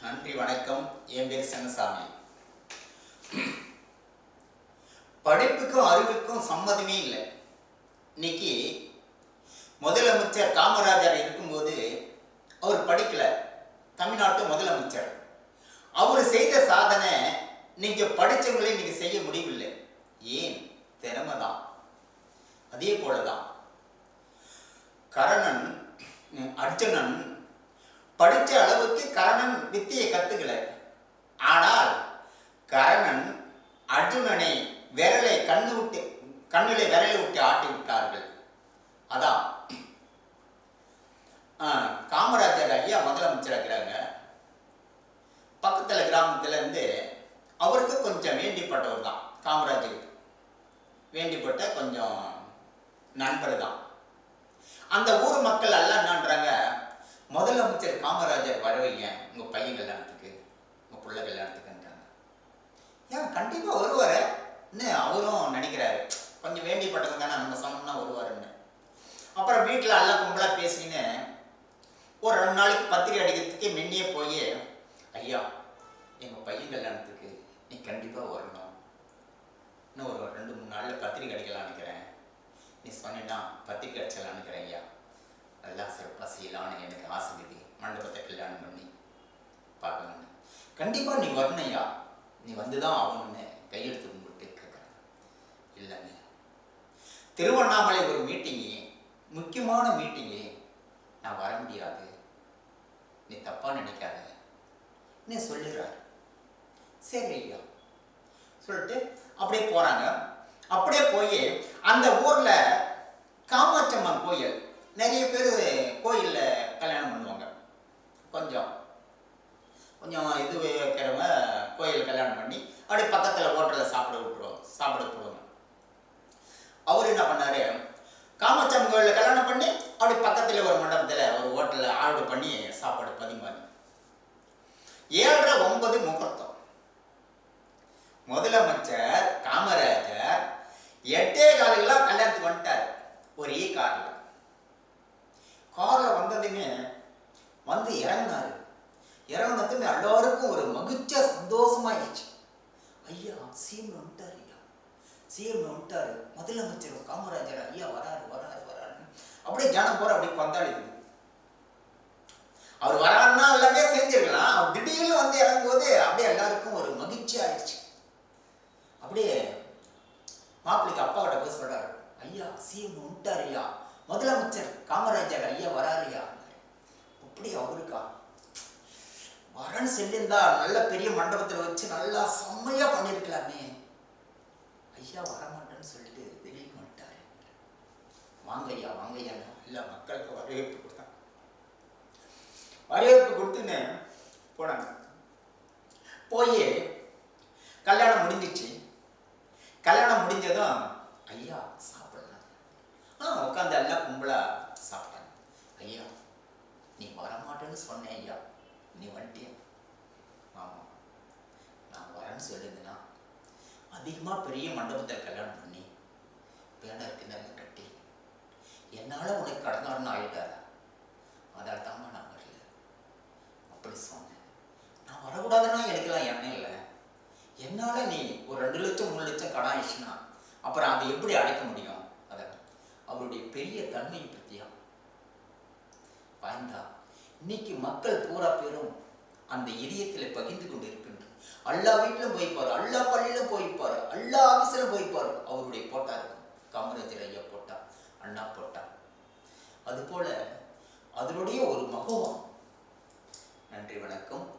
நன்றி வணக்கம். என் பேர் சங்கசாமி. படிப்புக்கும் அறிவுக்கும் சம்மதமே இல்லை. இன்னைக்கு முதலமைச்சர் காமராஜர் இருக்கும்போது அவர் படிக்கல, தமிழ்நாட்டு முதலமைச்சர். அவர் செய்த சாதனை நீங்க படிச்சவங்களே நீங்க செய்ய முடியவில்லை. ஏன்? திறமை தான். அதே போலதான் கர்ணன் அர்ஜுனன் படிச்ச அளவுக்கு கர்ணன் வித்தையை கத்துக்கல. ஆனால் கர்ணன் அர்ஜுனனை கண்ணிலே விரலை விட்டு ஆட்டி விட்டார்கள். அதான் காமராஜர் ஐயா முதலமைச்சர் இருக்கிறாங்க. பக்கத்துல கிராமத்துல இருந்து அவருக்கு கொஞ்சம் வேண்டிப்பட்டவர் தான். காமராஜருக்கு வேண்டிப்பட்ட கொஞ்சம் நண்பர் தான். அந்த ஊர் மக்கள் எல்லாம் என்னன்றாங்க, முதலமைச்சர் காமராஜர் வரவைங்க உங்க பையன் கல்யாணத்துக்கு, உங்க பிள்ளை கல்யாணத்துக்குன்றாங்க. ஏன் கண்டிப்பா வருவாருன்னு அவரும் நினைக்கிறாரு. கொஞ்சம் வேண்டிப்பட்டவங்க தானே, நம்ம சொன்னோம்னா வருவாருன்னு. அப்புறம் வீட்டில் எல்லாம் கும்பலா பேசின்னு ஒரு 2 நாளைக்கு பத்திரிகை அடிக்கிறதுக்கு முன்னே போய், ஐயா எங்க பையன் கல்யாணத்துக்கு நீ கண்டிப்பா வரணும், இன்னும் ஒரு 2-3 நாளில் பத்திரிகை அடிக்கலான்னு இருக்கிறேன், நீ சொன்னா பத்திரிக்கை அடிச்சலான்னு இருக்கிறேன் ஐயா, எல்லாம் சிறப்பாக செய்யலான்னு எனக்கு ஆசை இருக்குது, மண்டபத்தை கல்யாணம் பண்ணி பார்க்கலான்னு. கண்டிப்பாக நீ வரணும் ஐயா, நீ வந்துதான் ஆகணும்னு கையெழுத்து கும்பிட்டு கேட்குறேன். இல்லைங்க, திருவண்ணாமலை ஒரு மீட்டிங்கு, முக்கியமான மீட்டிங்கு, நான் வர முடியாது, நீ தப்பா நினைக்காத நீ சொல்லுறாரு. சரி ஐயா சொல்லிட்டு அப்படியே போறாங்க. அப்படியே போய் அந்த ஊர்ல காமாட்சம்மன் கோயில், நிறைய பேர் கோயில்ல கல்யாணம் பண்ணுவாங்க. கொஞ்சம் கொஞ்சம் இது வைக்கிறவங்க கோயில் கல்யாணம் பண்ணி அப்படியே பக்கத்துல ஹோட்டலில் சாப்பிட போடுவாங்க. அவர் என்ன பண்ணாரு, காமாட்சம்மன் கோயிலில் கல்யாணம் பண்ணி அப்படி பக்கத்துல ஒரு மண்டபத்தில் ஒரு ஹோட்டலில் ஆர்டர் பண்ணி சாப்பாடு பதிமாறி 7:30-9 முகூர்த்தம். முதலமைச்சர் காமராஜர் 8:15 கல்யாணத்துக்கு வந்துட்டார். ஒரே கார்ல வந்ததுமே வந்து இறங்கினாரு. இறங்கினதுமே எல்லாருக்கும் ஒரு மகிழ்ச்சியா சந்தோஷமாயிடுச்சு. ஐயா சிஎம் வந்துட்டாரு, ஐயா சிஎம் வந்துட்டாரு, முதலமைச்சர் காமராஜர் ஐயா வராரு அப்படியே ஜனம் போற அப்படி கொண்டாடிது. அவர் வராருன்னா எல்லாமே செஞ்சிருக்கலாம். அவர் திடீர்னு வந்து இறங்கும்போது அப்படியே எல்லாருக்கும் ஒரு மகிழ்ச்சி ஆயிடுச்சு. அப்படியே மாப்பிள்ளைக்கு அப்பா கிட்ட போய் சொல்றாரு, ஐயா சிஎம் வந்துட்டாரு ஐயா, முதலமைச்சர் காமராஜர் ஐயா வராருயா. அப்படி அவருக்கா வரன்னு சொல்லியிருந்தா நல்ல பெரிய மண்டபத்தில் வச்சு நல்லா செம்மையா பண்ணிருக்கலாமே, ஐயா வரமாட்டேன்னு சொல்லிட்டு திடீர்னு வந்துட்டாரு. வாங்க ஐயா வாங்க ஐயா, இல்ல மக்களுக்கு வரவேற்பு கொடுத்தாங்க. வரவேற்பு கொடுத்துன்னு போனாங்க. போய் கல்யாணம் முடிஞ்சிச்சு. கல்யாணம் முடிஞ்சதும் ஐயா சாப்பிடலாம் உட்காந்து எல்லாம் கும்பலா சாப்பிட்டாங்க. ஐயா நீ வரமாட்டேன்னு சொன்னேன் ஐயா, நீ வந்துட்டிய. ஆமா நான் வரேன்னு சொல்லியிருந்தேன்னா அதிகமா பெரிய மண்டபத்தில் கல்யாணம் பண்ணி பேனருக்கு நல்ல கட்டி என்னால உனக்கு கடந்தாருன்னு ஆயிட்டார, அதால் தாம்மா நான் வரல அப்படி சொன்னேன். நான் வரக்கூடாதுன்னா எனக்குலாம் எண்ணம் இல்லை. என்னால நீ ஒரு 2 லட்சம் 3 லட்சம் கடன் ஆயிடுச்சுன்னா அப்புறம் அதை எப்படி அடைக்க முடியும்? அத அவருடைய பெரிய தன்மையை பற்றியா பாய்ந்தா இன்னைக்கு மக்கள் பூரா பேரும் அந்த இதயத்தில் பகிர்ந்து கொண்டு இருக்கின்ற எல்லா வீட்டிலும் போய்ப்பாரு, எல்லா பள்ளியிலும் போய்ப்பாரு, எல்லா ஆபீஸிலும் போய்ப்பாரு. அவருடைய போட்டா இருக்கும். காமராஜர் ஐயா போட்டா, அண்ணா போட்டா. அது போல அதனுடைய ஒரு மகோவம். நன்றி வணக்கம்.